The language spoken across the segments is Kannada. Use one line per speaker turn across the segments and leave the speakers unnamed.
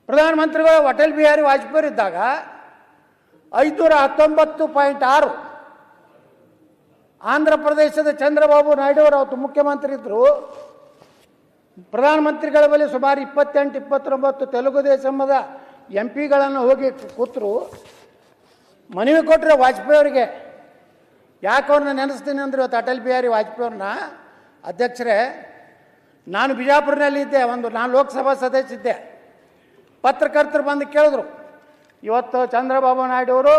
ಪ್ರಧಾನಮಂತ್ರಿಗಳು ಅಟಲ್ ಬಿಹಾರಿ ವಾಜಪೇಯಿ ಇದ್ದಾಗ 519.6. ಆಂಧ್ರ ಪ್ರದೇಶದ ಚಂದ್ರಬಾಬು ನಾಯ್ಡು ಅವರು ಅವತ್ತು ಮುಖ್ಯಮಂತ್ರಿ ಇದ್ದರು. ಪ್ರಧಾನಮಂತ್ರಿಗಳ ಬಳಿ ಸುಮಾರು 28-29 ತೆಲುಗು ದೇಶಮದ MP ಗಳನ್ನು ಹೋಗಿ ಕೂತರು. ಮನವಿ ಕೊಟ್ಟರೆ ವಾಜಪೇಯಿ ಅವರಿಗೆ. ಯಾಕೆ ಅವ್ರನ್ನ ನೆನೆಸ್ತೀನಿ ಅಂದರೆ ಇವತ್ತು ಅಟಲ್ ಬಿಹಾರಿ ವಾಜಪೇಯಿ ಅವ್ರನ್ನ, ಅಧ್ಯಕ್ಷರೇ, ನಾನು ಬಿಜಾಪುರದಲ್ಲಿ ಇದ್ದೆ, ನಾನು ಲೋಕಸಭಾ ಸದಸ್ಯ ಇದ್ದೆ. ಪತ್ರಕರ್ತರು ಬಂದು ಕೇಳಿದ್ರು, ಇವತ್ತು ಚಂದ್ರಬಾಬು ನಾಯ್ಡು ಅವರು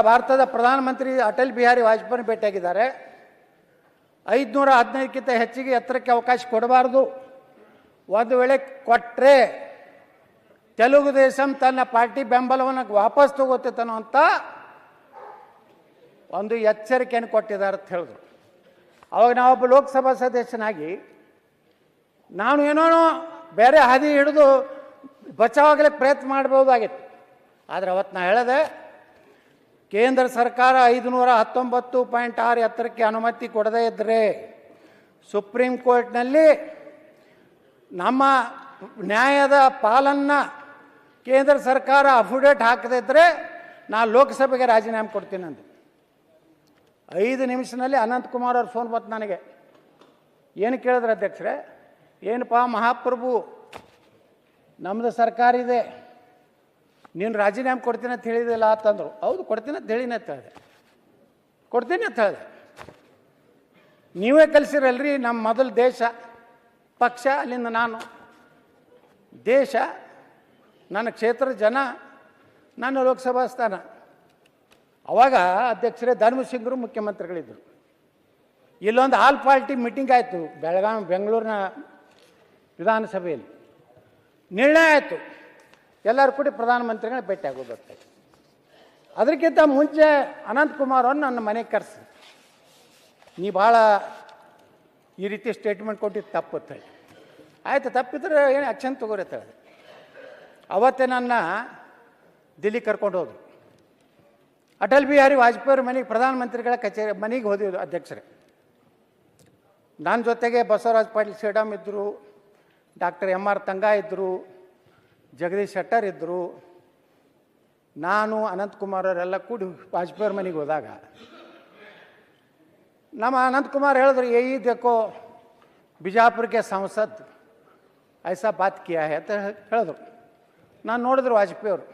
ಭಾರತದ ಪ್ರಧಾನಮಂತ್ರಿ ಅಟಲ್ ಬಿಹಾರಿ ವಾಜಪೇಯಿ ಭೇಟಿಯಾಗಿದ್ದಾರೆ. 515ಕ್ಕಿಂತ ಹೆಚ್ಚಿಗೆ ಎತ್ತರಕ್ಕೆ ಅವಕಾಶ ಕೊಡಬಾರ್ದು. ಒಂದು ವೇಳೆ ಕೊಟ್ಟರೆ ತೆಲುಗು ದೇಶಂ ತನ್ನ ಪಾರ್ಟಿ ಬೆಂಬಲವನ್ನು ವಾಪಸ್ ತಗೋತೇತನೋ ಅಂತ ಒಂದು ಎಚ್ಚರಿಕೆಯನ್ನು ಕೊಟ್ಟಿದ್ದಾರೆ ಅಂತ ಹೇಳಿದ್ರು. ಅವಾಗ ನಾವೊಬ್ಬ ಲೋಕಸಭಾ ಸದಸ್ಯನಾಗಿ ನಾನು ಏನೋ ಬೇರೆ ಹಾದಿ ಹಿಡಿದು ಬಚಾವಾಗಲಿಕ್ಕೆ ಪ್ರಯತ್ನ ಮಾಡಬಹುದಾಗಿತ್ತು. ಆದರೆ ಅವತ್ತು ನಾ ಹೇಳಿದೆ, ಕೇಂದ್ರ ಸರ್ಕಾರ 519.6 ಎತ್ತರಕ್ಕೆ ಅನುಮತಿ ಕೊಡದೇ ಇದ್ದರೆ ಸುಪ್ರೀಂ ಕೋರ್ಟ್ನಲ್ಲಿ ನಮ್ಮ ನ್ಯಾಯದ ಪಾಲನ್ನು ಕೇಂದ್ರ ಸರ್ಕಾರ ಅಫಿಡೇಟ್ ಹಾಕದೇ ಇದ್ದರೆ ನಾನು ಲೋಕಸಭೆಗೆ ರಾಜೀನಾಮೆ ಕೊಡ್ತೀನಿ ಅಂದೆ. 5 ನಿಮಿಷದಲ್ಲಿ ಅನಂತಕುಮಾರ್ ಅವ್ರ ಫೋನ್ ಬಂತು ನನಗೆ. ಏನು ಕೇಳಿದ್ರೆ ಅಧ್ಯಕ್ಷರೇ, ಏನಪ್ಪ ಮಹಾಪ್ರಭು, ನಮ್ಮದು ಸರ್ಕಾರ ಇದೆ, ನೀನು ರಾಜೀನಾಮೆ ಕೊಡ್ತೀನಿ ಅಂತ ಹೇಳಿದಿಲ್ಲ ಅಂತಂದರು. ಹೌದು, ಕೊಡ್ತೀನಿ ಅಂತ ಹೇಳಿನ ಅಂತ ಹೇಳಿದೆ. ಕೊಡ್ತೀನಿ ಅಂತ ಹೇಳಿದೆ. ನೀವೇ ಕಲಿಸಿರಲ್ರಿ ನಮ್ಮ ಮೊದಲು ದೇಶ, ಪಕ್ಷ, ಅಲ್ಲಿಂದ ನಾನು, ದೇಶ, ನನ್ನ ಕ್ಷೇತ್ರದ ಜನ, ನನ್ನ ಲೋಕಸಭಾ ಸ್ಥಾನ. ಅವಾಗ ಅಧ್ಯಕ್ಷರೇ ಧರ್ಮಸಿಂಗರು ಮುಖ್ಯಮಂತ್ರಿಗಳಿದ್ದರು. ಇಲ್ಲೊಂದು ಆಲ್ ಪಾರ್ಟಿ ಮೀಟಿಂಗ್ ಆಯಿತು ಬೆಂಗಳೂರಿನ ವಿಧಾನಸಭೆಯಲ್ಲಿ. ನಿರ್ಣಯ ಆಯಿತು, ಎಲ್ಲರೂ ಕೂಡಿ ಪ್ರಧಾನಮಂತ್ರಿಗಳನ್ನ ಭೇಟಿ ಆಗೋದಕ್ಕೆ. ಅದಕ್ಕಿಂತ ಮುಂಚೆ ಅನಂತಕುಮಾರ್ ಅವ್ರನ್ನ ನನ್ನ ಮನೆಗೆ ಕರೆಸಿ, ನೀ ಭಾಳ ಈ ರೀತಿ ಸ್ಟೇಟ್ಮೆಂಟ್ ಕೊಟ್ಟಿದ್ದು ತಪ್ಪುತ್ತೆ. ಆಯಿತು, ತಪ್ಪಿದ್ರೆ ಏನು ಆ್ಯಕ್ಷನ್ ತಗೋರತ್ತೆ. ಅವತ್ತೇ ನನ್ನ ದಿಲ್ಲಿ ಕರ್ಕೊಂಡು ಹೋದರು. ಅಟಲ್ ಬಿಹಾರಿ ವಾಜಪೇಯಿ ಅವ್ರ ಮನೆಗೆ, ಪ್ರಧಾನಮಂತ್ರಿಗಳ ಕಚೇರಿ ಮನೆಗೆ ಹೋದಿದ್ದು ಅಧ್ಯಕ್ಷರೇ. ನನ್ನ ಜೊತೆಗೆ ಬಸವರಾಜ ಪಾಟೀಲ್ ಸೇಡಮ್ ಇದ್ದರು, ಡಾಕ್ಟರ್ MR ತಂಗಾ ಇದ್ದರು, ಜಗದೀಶ್ ಶೆಟ್ಟರ್ ಇದ್ದರು, ನಾನು, ಅನಂತಕುಮಾರ್ ಅವರೆಲ್ಲ ಕೂಡಿ ವಾಜಪೇಯಿ ಅವ್ರ ಮನೆಗೆ ಹೋದಾಗ ನಮ್ಮ ಅನಂತಕುಮಾರ್ ಹೇಳಿದ್ರು, ಯಹಿ ದೇಖೋ ಬಿಜಾಪುರಕ್ಕೆ ಸಂಸದ್ ಐಸಾ ಬಾತ್ ಕಿಯಾ ಹೈ ಅಂತ ಹೇಳಿದ್ರು. ನಾನು ನೋಡಿದ್ರು ವಾಜಪೇಯಿ ಅವರು.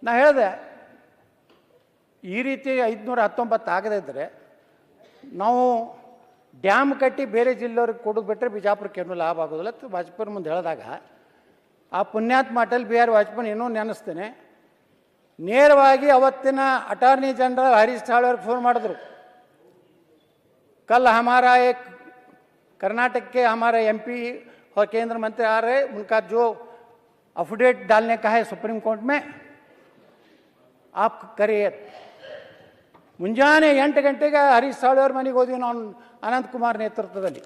ನಾ ಹೇಳಿದೆ, ಈ ರೀತಿ 519 ಆಗದೇ ಇದ್ದರೆ ನಾವು ಡ್ಯಾಮ್ ಕಟ್ಟಿ ಬೇರೆ ಜಿಲ್ಲೆಯವ್ರಿಗೆ ಕೊಡೋದು ಬಿಟ್ಟರೆ ಬಿಜಾಪುರಕ್ಕೆ ಏನೂ ಲಾಭ ಆಗೋದಿಲ್ಲ ಅಂತ ವಾಜಪೇಯಿ ಮುಂದೆ ಹೇಳಿದಾಗ, ಆ ಪುಣ್ಯಾತ್ಮ ಅಟಲ್ ಬಿಹಾರಿ ವಾಜಪೇಯಿ ಏನೋ ನೆನೆಸ್ತೇನೆ. ನೇರವಾಗಿ ಅವತ್ತಿನ ಅಟಾರ್ನಿ ಜನರಲ್ ಹರೀಶ್ ಸಾಳ್ವೆ ಅವ್ರಿಗೆ ಫೋನ್ ಮಾಡಿದ್ರು. कल हमारा एक कर्नाटक के हमारे MP और केंद्र मंत्री आ रहे, उनका जो अफिडेविट डालने का है सुप्रीम कोर्ट में, आप करिए. ಮುಂಜಾನೆ 8 ಗಂಟೆಗೆ ಹರೀಶ್ ಸಾಳ್ವೆ ಅವ್ರ ಮನೆಗೆ ಹೋದ್ವಿ ನಾವು, ಅನಂತಕುಮಾರ್ ನೇತೃತ್ವದಲ್ಲಿ.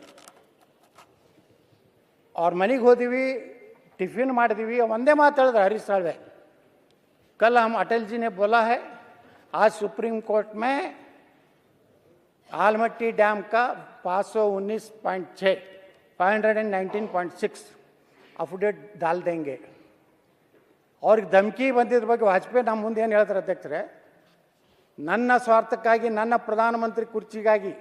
ಅವ್ರ ಮನೆಗೆ ಹೋದಿವಿ, ಟಿಫಿನ್ ಮಾಡಿದ್ವಿ. ಒಂದೇ ಮಾತು ಹೇಳಿದ್ರು ಹರೀಶ್ ಸಾಳ್ವೆ, कल हम अटल जी ने बोला है आज सुप्रीम कोर्ट में आलमट्टी डैम का 519.6 519.6 अफिडेविट डाल देंगे. ಅವ್ರಿಗೆ ಧಮಕಿ ಬಂದಿದ್ರ ಬಗ್ಗೆ ವಾಜಪೇಯಿ ನಮ್ಮ ಮುಂದೆ ಏನು ಹೇಳ್ತಾರೆ ಅಧ್ಯಕ್ಷರೇ, ನನ್ನ ಸ್ವಾರ್ಥಕ್ಕಾಗಿ, ನನ್ನ ಪ್ರಧಾನಮಂತ್ರಿ ಕುರ್ಚಿಗಾಗಿ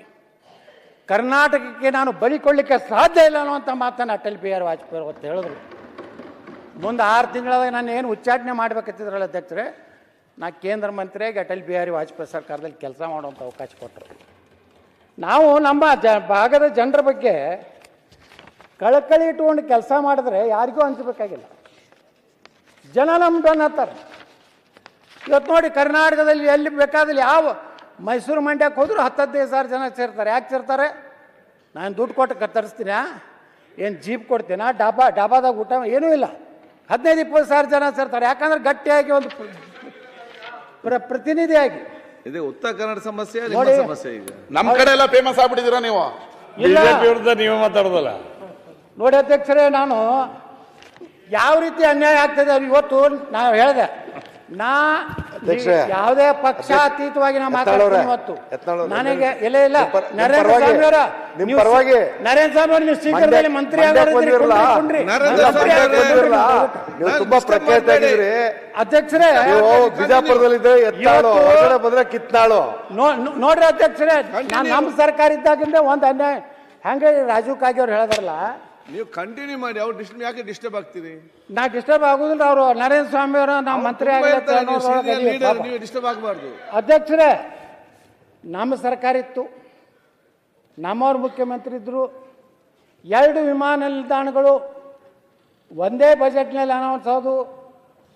ಕರ್ನಾಟಕಕ್ಕೆ ನಾನು ಬಲಿ ಕೊಡಲಿಕ್ಕೆ ಸಾಧ್ಯ ಇಲ್ಲ ಅನ್ನುವಂಥ ಮಾತನ್ನು ಅಟಲ್ ಬಿಹಾರಿ ವಾಜಪೇಯಿ ಅವತ್ತು ಹೇಳಿದ್ರು. ಮುಂದೆ 6 ತಿಂಗಳಾದಾಗ ನಾನು ಏನು ಉಚ್ಚಾಟನೆ ಮಾಡಬೇಕಂತಿದ್ರಲ್ಲ ಅಧ್ಯಕ್ಷರೇ, ನಾ ಕೇಂದ್ರ ಮಂತ್ರಿಯಾಗಿ ಅಟಲ್ ಬಿಹಾರಿ ವಾಜಪೇಯಿ ಸರ್ಕಾರದಲ್ಲಿ ಕೆಲಸ ಮಾಡುವಂಥ ಅವಕಾಶ ಕೊಟ್ಟರು. ನಾವು ನಮ್ಮ ಭಾಗದ ಜನರ ಬಗ್ಗೆ ಕಳಕಳಿ ಇಟ್ಕೊಂಡು ಕೆಲಸ ಮಾಡಿದ್ರೆ ಯಾರಿಗೂ ಹಂಚಬೇಕಾಗಿಲ್ಲ. ಜನ ನಮ್ದು ಅನ್ನತ್ತಾರೆ. ಇವತ್ತು ನೋಡಿ, ಕರ್ನಾಟಕದಲ್ಲಿ ಎಲ್ಲಿ ಬೇಕಾದಲ್ಲಿ, ಯಾವ ಮೈಸೂರು ಮಂಡ್ಯಕ್ಕೆ ಹೋದರೂ 10-15 ಜನ ಸೇರ್ತಾರೆ. ಯಾಕೆ ಸೇರ್ತಾರೆ? ನಾನು ದುಡ್ಡು ಕೊಟ್ಟು ತರಿಸ್ತೀನ, ಏನು ಜೀಪ್ ಕೊಡ್ತೀನ, ಡಾಬಾದಾಗ ಊಟ ಏನೂ ಇಲ್ಲ. 15-20 ಜನ ಸೇರ್ತಾರೆ. ಯಾಕಂದ್ರೆ ಗಟ್ಟಿಯಾಗಿ ಒಂದು ಪ್ರತಿನಿಧಿಯಾಗಿ.
ಇದು ಉತ್ತರ ಕನ್ನಡ ಸಮಸ್ಯೆ, ಸಮಸ್ಯೆ. ಈಗ
ನಮ್ಮ ಕಡೆ ಎಲ್ಲ ಫೇಮಸ್ ಆಗ್ಬಿಟ್ಟಿದ್ದೀರಾ ನೀವು, ಬಿಜೆಪಿ ವಿರುದ್ಧ ನೀವು ಮಾತಾಡೋದಲ್ಲ.
ನೋಡಿ ಅಧ್ಯಕ್ಷರೇ, ನಾನು ಯಾವ ರೀತಿ ಅನ್ಯಾಯ ಆಗ್ತದೆ ಇವತ್ತು ನಾವು ಹೇಳಿದೆ. ನಾ
ಅಧ್ಯಕ್ಷರೇ,
ಯಾವುದೇ ಪಕ್ಷಾತೀತವಾಗಿ ನಾ ಮಾತಾಡ್ತೀನಿ ಇವತ್ತು.
ಯತ್ನಾಳ್
ನನಗೆ ಇಲ್ಲ ಇಲ್ಲ
ನಿಮ್ಮ
ನರೇಂದ್ರ
ಪರವಾಗಿ-
ಸ್ವಾಮಿ ಅವರ
ನಿಮ್ಮ
ನೀವು
ಪರವಾಗಿ
ನರೇಂದ್ರ ಸ್ವಾಮಿ ಅವರು ನೀವು ಶೀಘ್ರದಲ್ಲಿ ಮಂತ್ರಿ ಆಗೋದ್ರಿ
ನೀವು ತುಂಬಾ ಪ್ರಖ್ಯಾತ ಆಗಿದ್ರಿ
ಅಧ್ಯಕ್ಷರೇ.
ನೀವು ಬಿಜಾಪುರದಲ್ಲಿದ್ದರೆ ಎತ್ತಾಳು, ಹೊರಗಡೆ ಬಂದ್ರೆ ಕಿತ್ತಾಳು.
ನೋಡ್ರಿ ಅಧ್ಯಕ್ಷರೇ, ನಮ್ಮ ಸರ್ಕಾರ ಇದ್ದಾಗಿಂದ ಒಂದು ಅನ್ಯಾಯ ಹೆಂಗೆ ರಾಜೀವ್ ಕಾಗೆ ಅವ್ರು ಹೇಳಿದಾರಲ್ಲ,
ನೀವು ಕಂಟಿನ್ಯೂ ಮಾಡಿ. ಅವ್ರು ಯಾಕೆ ಡಿಸ್ಟರ್ಬ್ ಆಗ್ತೀರಿ?
ನಾ ಡಿಸ್ಟರ್ಬ್ ಆಗುದಿಲ್ಲ. ಅವರು ನರೇಂದ್ರ ಸ್ವಾಮಿ ಅವರು ನಾವು ಮಂತ್ರಿ
ನೀವು ಡಿಸ್ಟರ್ಬ್ ಆಗಬಾರ್ದು.
ಅಧ್ಯಕ್ಷರೇ, ನಮ್ಮ ಸರ್ಕಾರ ಇತ್ತು, ನಮ್ಮವ್ರು ಮುಖ್ಯಮಂತ್ರಿ ಇದ್ರು. 2 ವಿಮಾನ ನಿಲ್ದಾಣಗಳು ಒಂದೇ ಬಜೆಟ್ನಲ್ಲಿ ಅನೌನ್ಸ್ ಆದವು.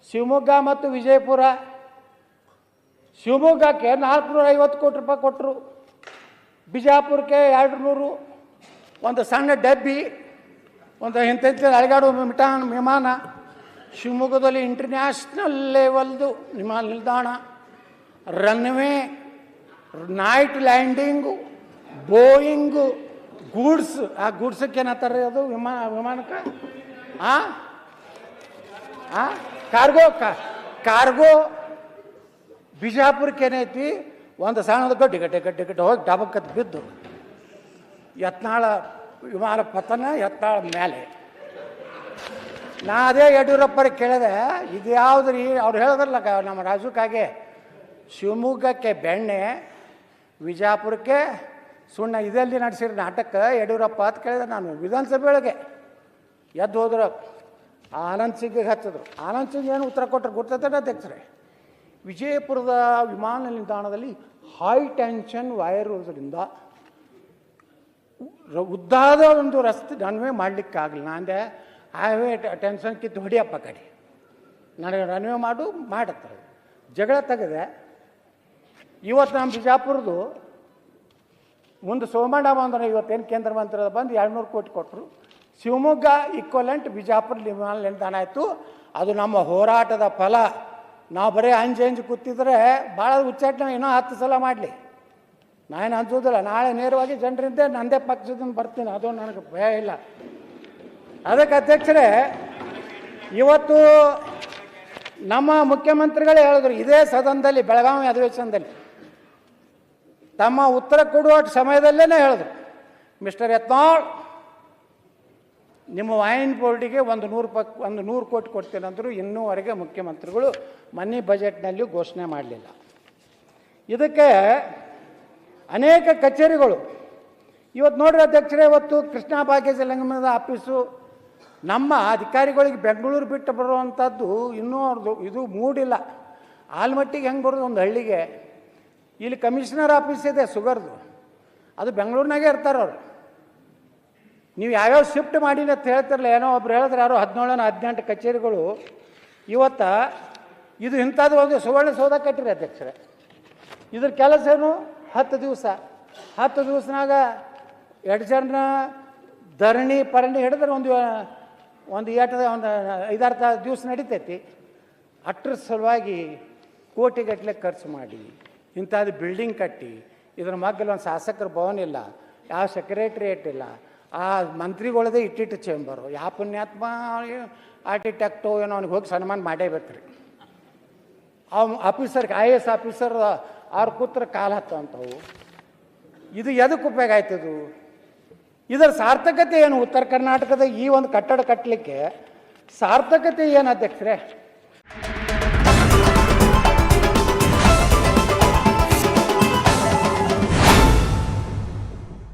ಶಿವಮೊಗ್ಗ ಮತ್ತು ವಿಜಯಪುರ. ಶಿವಮೊಗ್ಗಕ್ಕೆ 450 ಕೋಟಿ ರೂಪಾಯಿ ಕೊಟ್ಟರು, ಬಿಜಾಪುರಕ್ಕೆ 200. ಒಂದು ಸಣ್ಣ ಡಬ್ಬಿ, ಒಂದು ಇಂಥ ಅಳಗಾಡು ವಿಮಾನ. ಶಿವಮೊಗ್ಗದಲ್ಲಿ ಇಂಟರ್ನ್ಯಾಷನಲ್ ಲೆವೆಲ್ದು ವಿಮಾನ ನಿಲ್ದಾಣ, ರನ್ವೇ, ನೈಟ್ ಲ್ಯಾಂಡಿಂಗು, ಬೋಯಿಂಗು, ಗೂಡ್ಸ್. ಆ ಗೂಡ್ಸಕ್ಕೆ ಏನಂತಾರೆ ಅದು ವಿಮಾನಕ್ಕೆ ಕಾರ್ಗೋ. ಬಿಜಾಪುರಕ್ಕೆ ಏನೈತಿ, ಒಂದು ಸಣ್ಣದು ಗಡ್ಡೆ ಹೋಗಿ ಡಬಕ್ಕತ್ತು ಬಿದ್ದು ಯತ್ನಾಳ ವಿಮಾನ ಪತನ, ಯತ್ನಾಳ ಮೇಲೆ. ನಾ ಅದೇ ಯಡಿಯೂರಪ್ಪರಿಗೆ ಕೇಳಿದೆ, ಇದು ಯಾವ್ದು ರೀ? ಅವ್ರು ಹೇಳಿದ್ರಲ್ಲ ನಮ್ಮ ರಾಜಕಾಗೆ, ಶಿವಮೊಗ್ಗಕ್ಕೆ ಬೆಣ್ಣೆ, ವಿಜಾಪುರಕ್ಕೆ ಸುಣ್ಣ, ಇದೆಲ್ಲಿ ನಡೆಸಿರೋ ನಾಟಕ ಯಡಿಯೂರಪ್ಪ ಅಂತ ಕೇಳಿದೆ ನಾನು. ವಿಧಾನಸಭೆ ಒಳಗೆ ಎದ್ದು ಹೋದ್ರು, ಆನಂದ್ ಸಿಂಗ್ಗೆ ಹಚ್ಚಿದ್ರು. ಆನಂದ್ ಸಿಂಗ್ ಏನು ಉತ್ತರ ಕೊಟ್ಟರು ಗೊತ್ತೈತೆ ಅಧ್ಯಕ್ಷರೇ? ವಿಜಯಪುರದ ವಿಮಾನ ನಿಲ್ದಾಣದಲ್ಲಿ ಹೈ ಟೆನ್ಷನ್ ವೈರ್ ಇರೋದ್ರಿಂದ ಉದ್ದಾದ ಒಂದು ರಸ್ತೆ ರನ್ವೇ ಮಾಡಲಿಕ್ಕಾಗಲಿಲ್ಲ. ಅಂದೆ ಹೈವೇ ಟೆನ್ಷನ್ ಕಿತ್ತು ಹೊಡಿಯಪ್ಪ ಕಡೆ, ನನಗೆ ರನ್ವೇ ಮಾಡತ್ತಾರೆ. ಜಗಳ ತೆಗೆದೆ. ಇವತ್ತು ನಮ್ಮ ಬಿಜಾಪುರದು ಮುಂದೆ ಸೋಮಣ್ಣ ಬಂದ್ರೆ, ಇವತ್ತೇನು ಕೇಂದ್ರ ಮಂತ್ರಿ ಬಂದು 200 ಕೋಟಿ ಕೊಟ್ಟರು. ಶಿವಮೊಗ್ಗ ಈಕ್ವಲೆಂಟ್ ಬಿಜಾಪುರ ವಿಮಾನ ನಿಲ್ದಾಣ ಆಯಿತು. ಅದು ನಮ್ಮ ಹೋರಾಟದ ಫಲ. ನಾವು ಬರೀ ಅಂಜು ಕೂತಿದ್ರೆ ಭಾಳ ಉಚ್ಚಾಟನೆ ಇನ್ನೂ 10 ಸಲ ಮಾಡಲಿ, ನಾನೇನು ಅನ್ಸೋದಿಲ್ಲ. ನಾಳೆ ನೇರವಾಗಿ ಜನರಿಂದ ನಂದೇ ಪಕ್ಷದಿಂದ ಬರ್ತೀನಿ, ಅದು ನನಗೆ ಭಯ ಇಲ್ಲ. ಅದಕ್ಕೆ ಅಧ್ಯಕ್ಷರೇ, ಇವತ್ತು ನಮ್ಮ ಮುಖ್ಯಮಂತ್ರಿಗಳೇ ಹೇಳಿದ್ರು ಇದೇ ಸದನದಲ್ಲಿ, ಬೆಳಗಾವಿ ಅಧಿವೇಶನದಲ್ಲಿ ತಮ್ಮ ಉತ್ತರ ಕೊಡುವ ಸಮಯದಲ್ಲೇ ಹೇಳಿದ್ರು, ಮಿಸ್ಟರ್ ಯತ್ನಾಳ್, ನಿಮ್ಮ ವೈನ್ ಬೋರ್ಡಿಗೆ ಒಂದು 100 ಕೋಟಿ ಕೊಡ್ತೀನಂದ್ರು. ಇನ್ನೂವರೆಗೆ ಮುಖ್ಯಮಂತ್ರಿಗಳು ಮನಿ ಬಜೆಟ್ನಲ್ಲಿ ಘೋಷಣೆ ಮಾಡಲಿಲ್ಲ. ಇದಕ್ಕೆ ಅನೇಕ ಕಚೇರಿಗಳು ಇವತ್ತು ನೋಡ್ರಿ ಅಧ್ಯಕ್ಷರೇ, ಇವತ್ತು ಕೃಷ್ಣ ಭಾಗ್ಯ ಜಲಗಮನದ ಆಫೀಸು ನಮ್ಮ ಅಧಿಕಾರಿಗಳಿಗೆ ಬೆಂಗಳೂರು ಬಿಟ್ಟು ಬರುವಂಥದ್ದು ಇನ್ನೂ ಅವ್ರದ್ದು ಇದು ಮೂಡಿಲ್ಲ. ಆಲ್ಮಟ್ಟಿಗೆ ಹೆಂಗೆ ಬರೋದು ಒಂದು ಹಳ್ಳಿಗೆ? ಇಲ್ಲಿ ಕಮಿಷನರ್ ಆಫೀಸ್ ಇದೆ ಸುಗರ್ದು, ಅದು ಬೆಂಗಳೂರಿನಾಗೆ ಇರ್ತಾರೆ ಅವರು. ನೀವು ಯಾವ್ಯಾವ ಶಿಫ್ಟ್ ಮಾಡಿಲ್ಲ ಅಂತ ಹೇಳ್ತಿರಲ್ಲ, ಏನೋ ಒಬ್ರು ಹೇಳಿದ್ರೆ ಯಾರೋ 17-18 ಕಚೇರಿಗಳು ಇವತ್ತು ಇದು ಇಂಥದ್ದು ಒಂದು ಸುವರ್ಣಸೌಧ ಕಟ್ಟಿರಿ ಅಧ್ಯಕ್ಷರೇ. ಇದ್ರ ಕೆಲಸ ಏನು? 10 ದಿವಸ. 10 ದಿವಸನಾಗ 2 ಜನ ಧರಣಿ ಪರಣಿ ಹಿಡಿದ್ರೆ ಒಂದು 5-6 ದಿವಸ ನಡೀತೈತಿ. ಅಟ್ರ ಸಲುವಾಗಿ ಕೋಟಿಗಟ್ಟಲೆ ಖರ್ಚು ಮಾಡಿ ಇಂಥದ್ದು ಬಿಲ್ಡಿಂಗ್ ಕಟ್ಟಿ, ಇದ್ರ ಮಗ್ಗಲ್ಲಿ ಒಂದು ಶಾಸಕರ ಭವನ ಇಲ್ಲ, ಯಾವ ಸೆಕ್ರೆಟ್ರಿಯೇಟ್ ಇಲ್ಲ, ಆ ಮಂತ್ರಿಗಳದೇ ಇಟ್ಟಿಟ್ಟು ಚೇಂಬರು. ಯಾವ ಪುಣ್ಯಾತ್ಮ ಆರ್ಕಿಟೆಕ್ಟು ಏನೋ ಅವ್ನಿಗೆ ಹೋಗಿ ಸನ್ಮಾನ ಮಾಡೇಬೇಕ್ರಿ. ಆಫೀಸರ್ಗೆ IAS ಆಫೀಸರ್ ಅವ್ರ ಕೂತ್ರ ಕಾಲು ಹತ್ತಂಥವು. ಇದು ಎದಕ್ಕೆ ಉಪಯೋಗ ಆಯ್ತದು? ಇದರ ಸಾರ್ಥಕತೆ ಏನು? ಉತ್ತರ ಕರ್ನಾಟಕದ ಈ ಒಂದು ಕಟ್ಟಡ ಕಟ್ಟಲಿಕ್ಕೆ ಸಾರ್ಥಕತೆ ಏನು ಅಧ್ಯಕ್ಷರೇ?